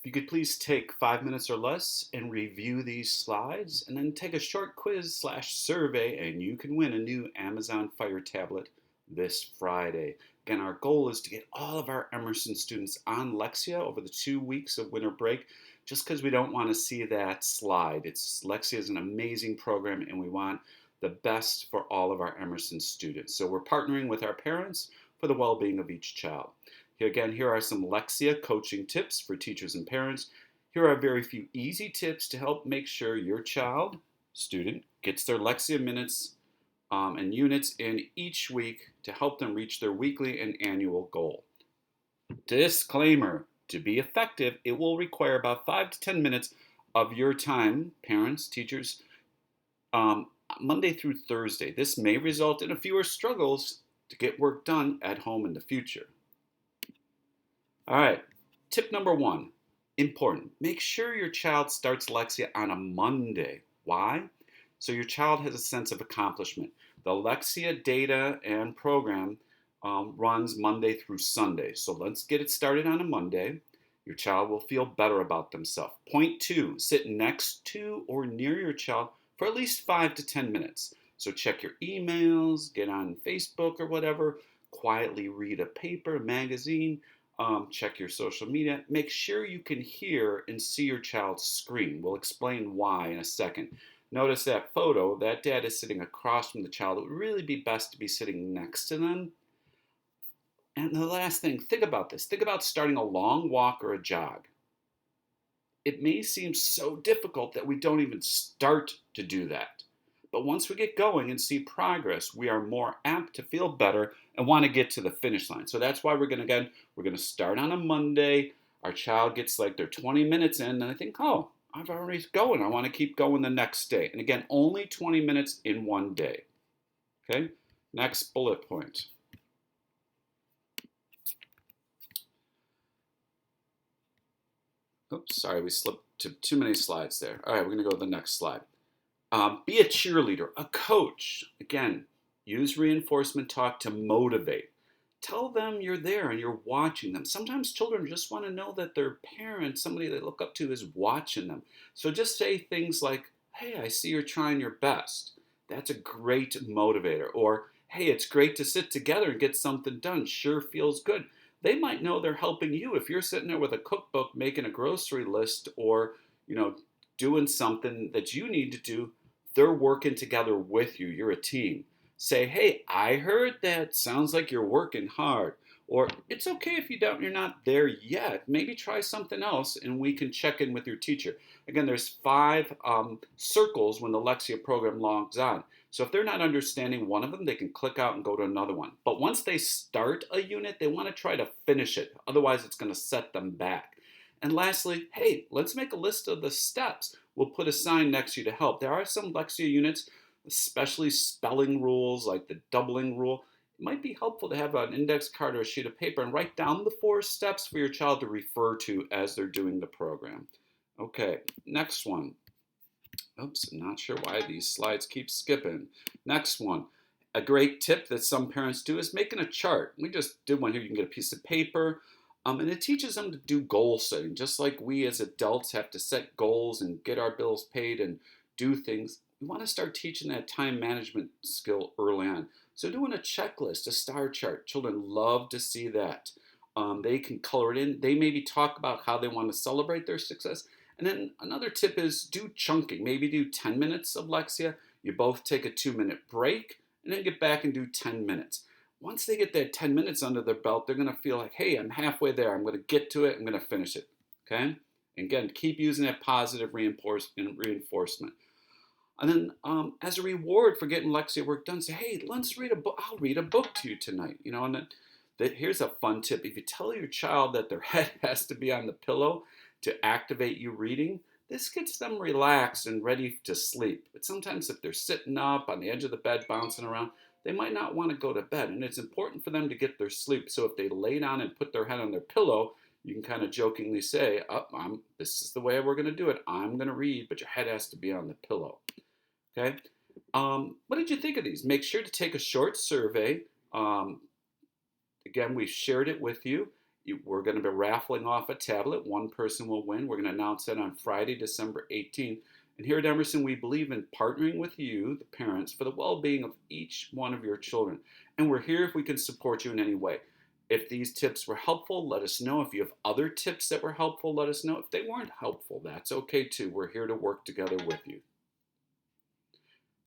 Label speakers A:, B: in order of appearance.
A: If you could please take 5 minutes or less and review these slides, and then take a short quiz/survey, and you can win a new Amazon Fire tablet this Friday. Again, our goal is to get all of our Emerson students on Lexia over the 2 weeks of winter break, just because we don't want to see that slide. Lexia is an amazing program, and we want the best for all of our Emerson students. So we're partnering with our parents for the well-being of each child. Here are some Lexia coaching tips for teachers and parents. Here are very few easy tips to help make sure your child, student, gets their Lexia minutes and units in each week to help them reach their weekly and annual goal. Disclaimer, to be effective, it will require about 5 to 10 minutes of your time, parents, teachers, Monday through Thursday. This may result in a fewer struggles to get work done at home in the future. All right, tip number 1, important. Make sure your child starts Lexia on a Monday. Why? So your child has a sense of accomplishment. The Lexia data and program runs Monday through Sunday. So let's get it started on a Monday. Your child will feel better about themselves. Point 2, sit next to or near your child for at least 5 to 10 minutes. So check your emails, get on Facebook or whatever, quietly read a paper, a magazine, check your social media. Make sure you can hear and see your child's screen. We'll explain why in a second. Notice that photo, that dad is sitting across from the child. It would really be best to be sitting next to them. And the last thing, think about this. Think about starting a long walk or a jog. It may seem so difficult that we don't even start to do that. But once we get going and see progress, we are more apt to feel better and want to get to the finish line. So that's why we're going to start on a Monday. Our child gets like their 20 minutes in, and I think, oh, I've already going. I want to keep going the next day. And again, only 20 minutes in one day. Okay, next bullet point. Oops, sorry, we slipped to too many slides there. All right, we're going to go to the next slide. Be a cheerleader, a coach. Again, use reinforcement talk to motivate. Tell them you're there and you're watching them. Sometimes children just want to know that their parent, somebody they look up to, is watching them. So just say things like, hey, I see you're trying your best. That's a great motivator. Or, hey, it's great to sit together and get something done. Sure feels good. They might know they're helping you if you're sitting there with a cookbook making a grocery list, or doing something that you need to do. They're working together with you. You're a team. Say, hey, I heard that. Sounds like you're working hard. Or it's okay if you're not there yet. Maybe try something else and we can check in with your teacher. Again, there's 5 circles when the Lexia program logs on. So if they're not understanding one of them, they can click out and go to another one. But once they start a unit, they want to try to finish it. Otherwise, it's going to set them back. And lastly, hey, let's make a list of the steps. We'll put a sign next to you to help. There are some Lexia units, especially spelling rules like the doubling rule. It might be helpful to have an index card or a sheet of paper and write down the 4 steps for your child to refer to as they're doing the program. Okay, next one. Oops, I'm not sure why these slides keep skipping. Next one. A great tip that some parents do is making a chart. We just did one here. You can get a piece of paper. And it teaches them to do goal setting, just like we as adults have to set goals and get our bills paid and do things. We want to start teaching that time management skill early on. So doing a checklist, a star chart, children love to see that. They can color it in. They maybe talk about how they want to celebrate their success. And then another tip is do chunking. Maybe do 10 minutes of Lexia. You both take a 2-minute break and then get back and do 10 minutes. Once they get that 10 minutes under their belt, they're going to feel like, hey, I'm halfway there. I'm going to get to it. I'm going to finish it. Okay? And again, keep using that positive reinforcement. And then as a reward for getting Lexia work done, say, hey, let's read a book. I'll read a book to you tonight. And then here's a fun tip. If you tell your child that their head has to be on the pillow to activate you reading, this gets them relaxed and ready to sleep. But sometimes if they're sitting up on the edge of the bed, bouncing around, they might not want to go to bed. And it's important for them to get their sleep. So if they lay down and put their head on their pillow, you can kind of jokingly say, this is the way we're going to do it. I'm going to read, but your head has to be on the pillow. Okay? What did you think of these? Make sure to take a short survey. Again, we've shared it with you. We're going to be raffling off a tablet. One person will win. We're going to announce that on Friday, December 18th. And here at Emerson, we believe in partnering with you, the parents, for the well being of each one of your children. And we're here if we can support you in any way. If these tips were helpful, let us know. If you have other tips that were helpful, let us know. If they weren't helpful, that's okay too. We're here to work together with you.